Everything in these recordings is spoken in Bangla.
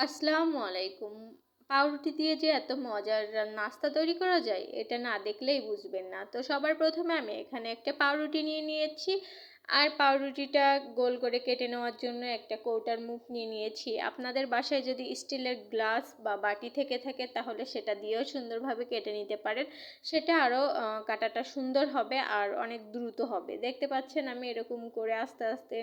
আসসালামু আলাইকুম। পাউরুটি দিয়ে যে এত মজার নাস্তা তৈরি করা যায় এটা না দেখলেই বুঝবেন না। তো সবার প্রথমে আমি এখানে একটা পাউরুটি নিয়ে নিয়েছি। আর পাউরুটিটা গোল করে কেটে নেওয়ার জন্য একটা কৌটার মুখ নিয়ে নিয়েছি। আপনাদের বাসায় যদি স্টিলের গ্লাস বা বাটি থেকে থাকে তাহলে সেটা দিয়েও সুন্দরভাবে কেটে নিতে পারেন। সেটা আরও কাটাটা সুন্দর হবে আর অনেক দ্রুত হবে। দেখতে পাচ্ছেন আমি এরকম করে আস্তে আস্তে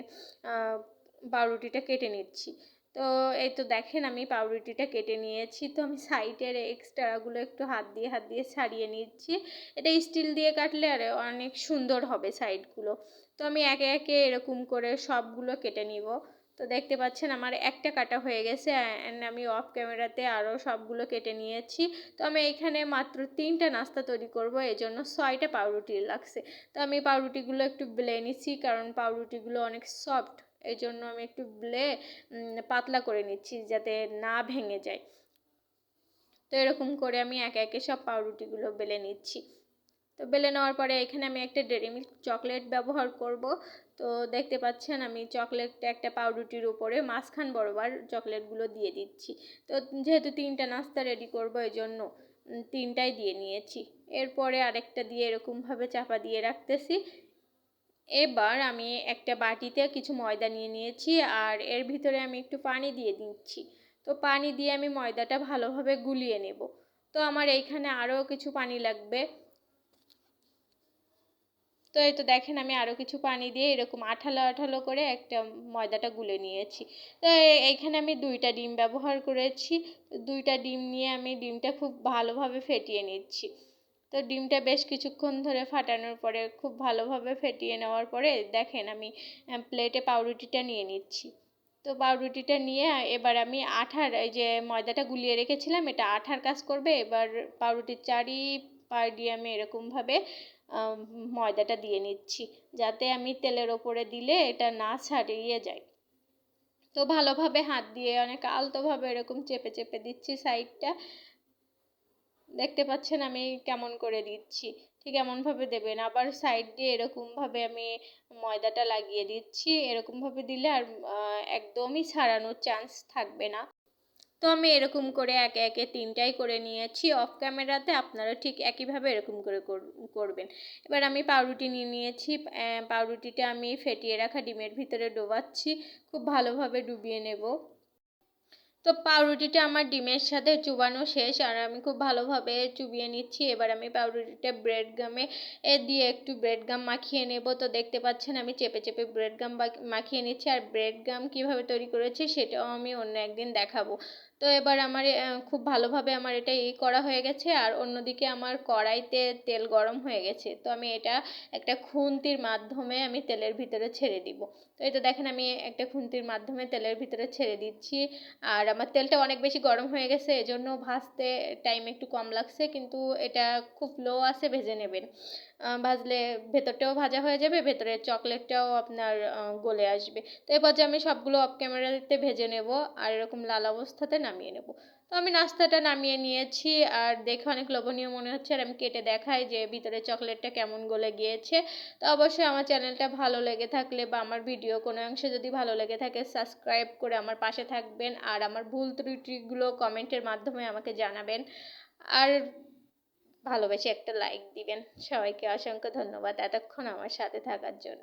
পাউরুটিটা কেটে নিচ্ছি। তো এই তো দেখেন আমি পাউরুটিটা কেটে নিয়েছি। তো আমি সাইডের এক্সট্রাগুলো একটু হাত দিয়ে ছাড়িয়ে নিচ্ছি। এটা স্টিল দিয়ে কাটলে আর অনেক সুন্দর হবে সাইডগুলো। তো আমি একে একে এরকম করে সবগুলো কেটে নিব। তো দেখতে পাচ্ছেন আমার একটা কাটা হয়ে গেছে অ্যান্ড আমি অফ ক্যামেরাতে আরও সবগুলো কেটে নিয়েছি। তো আমি এখানে মাত্র 3টা নাস্তা তৈরি করব, এজন্য 6টা পাউরুটি লাগছে। তো আমি পাউরুটিগুলো একটু বেলে নিচ্ছি কারণ পাউরুটিগুলো অনেক সফট, এই জন্য আমি একটু বেলে পাতলা করে নিচ্ছি যাতে না ভেঙে যায়। তো এরকম করে আমি একে একে সব পাউরুটিগুলো বেলে নিচ্ছি। তো বেলে নেওয়ার পরে এখানে আমি একটা ডেইরি মিল্ক চকলেট ব্যবহার করব। তো দেখতে পাচ্ছেন আমি চকলেটটা একটা পাউরুটির উপরে মাঝখান বরাবর চকলেটগুলো দিয়ে দিচ্ছি। তো যেহেতু 3টা নাস্তা রেডি করব এই জন্য 3টাই দিয়ে নিয়েছি। এরপরে আরেকটা দিয়ে এরকমভাবে চাপা দিয়ে রাখতেছি। এবার আমি একটা বাটিতে কিছু ময়দা নিয়ে নিয়েছি আর এর ভিতরে আমি একটু পানি দিয়ে দিচ্ছি। তো পানি দিয়ে আমি ময়দাটা ভালোভাবে গুলিয়ে নেব। তো আমার এইখানে আরও কিছু পানি লাগবে। তো এই তো দেখেন আমি আরও কিছু পানি দিয়ে এরকম আঠালো আঠালো করে একটা ময়দাটা গুলে নিয়েছি। তো এইখানে আমি 2টা ডিম ব্যবহার করেছি। 2টা ডিম নিয়ে আমি ডিমটা খুব ভালোভাবে ফেটিয়ে নিচ্ছি। তো ডিমটা বেশ কিছুক্ষণ ধরে ফাটানোর পরে খুব ভালোভাবে ফেটিয়ে নেওয়ার পরে দেখেন আমি প্লেটে পাউরুটিটা নিয়ে নিচ্ছি। তো পাউরুটিটা নিয়ে এবার আমি আঠার এই যে ময়দাটা গুলিয়ে রেখেছিলাম এটা আঠার কাজ করবে। এবার পাউরুটির চারিপাশ দিয়ে আমি এরকমভাবে ময়দাটা দিয়ে নিচ্ছি যাতে আমি তেলের ওপরে দিলে এটা না ছাড়িয়ে যায়। তো ভালোভাবে হাত দিয়ে অনেক আলতোভাবে এরকম চেপে চেপে দিচ্ছি সাইডটা। দেখতে পাচ্ছেন আমি কেমন করে দিচ্ছি, ঠিক এমনভাবে দেবেন। আবার সাইড দিয়ে এরকমভাবে আমি ময়দাটা লাগিয়ে দিচ্ছি। এরকমভাবে দিলে আর একদমই ছাড়ানোর চান্স থাকবে না। তো আমি এরকম করে একে একে 3টাই করে নিয়েছি অফ ক্যামেরাতে, আপনারা ঠিক একইভাবে এরকম করে করবেন। এবার আমি পাউরুটি নিয়ে নিয়েছি। পাউরুটিটা আমি ফেটিয়ে রাখা ডিমের ভিতরে ডোবাচ্ছি, খুব ভালোভাবে ডুবিয়ে নেব। তো পাউরুটিটা আমার ডিমের সাথে চুবানো শেষ আর আমি খুব ভালোভাবে চুবিয়ে নিচ্ছি। এবার আমি পাউরুটিটা ব্রেড গামে দিয়ে একটু ব্রেড গাম মাখিয়ে নেব। তো দেখতে পাচ্ছেন আমি চেপে চেপে ব্রেড গাম মাখিয়ে নিচ্ছি। আর ব্রেড গাম কীভাবে তৈরি করেছি সেটাও আমি অন্য একদিন দেখাবো। তো এবার আমার খুব ভালোভাবে আমার এটা করা হয়ে গেছে আর অন্যদিকে আমার কড়াইতে তেল গরম হয়ে গেছে। তো আমি এটা একটা খুন্তির মাধ্যমে আমি তেলের ভিতরে ছেড়ে দিব। তো এই তো দেখেন আমি একটা খুন্তির মাধ্যমে তেলের ভিতরে ছেড়ে দিচ্ছি। আর আমার তেলটা অনেক বেশি গরম হয়ে গেছে, এজন্য ভাজতে টাইম একটু কম লাগছে, কিন্তু এটা খুব লো আছে ভেজে নেবেন। ভাজলে ভেতরটাও ভাজা হয়ে যাবে, ভেতরের চকলেটটাও আপনার গলে আসবে। তো এবার যে আমি সবগুলো অফ ক্যামেরাতে ভেজে নেব আর এরকম লাল অবস্থাতে নামিয়ে নেব। তো আমি নাস্তাটা নামিয়ে নিয়েছি আর দেখে অনেক লোভনীয় মনে হচ্ছে। আর আমি কেটে দেখাই যে ভিতরে চকলেটটা কেমন গলে গিয়েছে। তো অবশ্যই আমার চ্যানেলটা ভালো লেগে থাকলে বা আমার ভিডিও কোনো অংশে যদি ভালো লেগে থাকে সাবস্ক্রাইব করে আমার পাশে থাকবেন আর আমার ভুল ত্রুটিগুলো কমেন্টের মাধ্যমে আমাকে জানাবেন। আর ভালোবেসে একটা লাইক দিবেন। সবাইকে অসংখ্য ধন্যবাদ এতক্ষণ আমার সাথে থাকার জন্য।